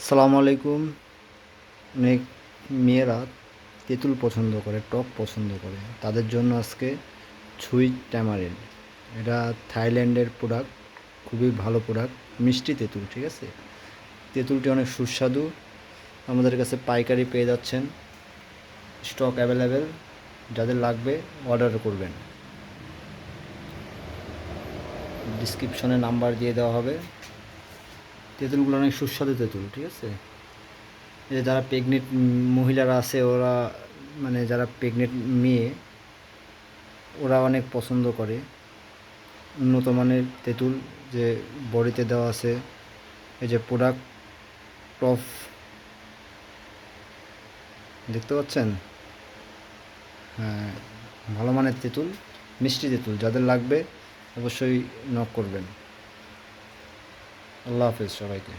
সালামু আলাইকুম। অনেক মেয়েরা তেঁতুল পছন্দ করে, টক পছন্দ করে, তাদের জন্য আজকে সুইট ট্যামারিন্ড। এটা থাইল্যান্ডের প্রোডাক্ট, খুবই ভালো প্রোডাক্ট, মিষ্টি তেঁতুল। ঠিক আছে, তেঁতুলটি অনেক সুস্বাদু। আমাদের কাছে পাইকারি পেয়ে যাচ্ছেন, স্টক অ্যাভেলেবেল। যাদের লাগবে অর্ডার করবেন, ডিসক্রিপশনে নাম্বার দিয়ে দেওয়া হবে। তেঁতুলগুলো অনেক সুস্বাদু তেঁতুল। ঠিক আছে, এই যে যারা প্রেগনেন্ট মহিলারা আছে, ওরা মানে যারা প্রেগনেন্ট মেয়ে, ওরা অনেক পছন্দ করে। উন্নত মানের তেঁতুল যে বড়িতে দেওয়া আছে, এই যে প্রোডাক্ট অফ, দেখতে পাচ্ছেন। হ্যাঁ, ভালো মানের তেঁতুল, মিষ্টি তেঁতুল। যাদের লাগবে অবশ্যই নক করবেন। আল্লাহ হাফেজ সবাইকে।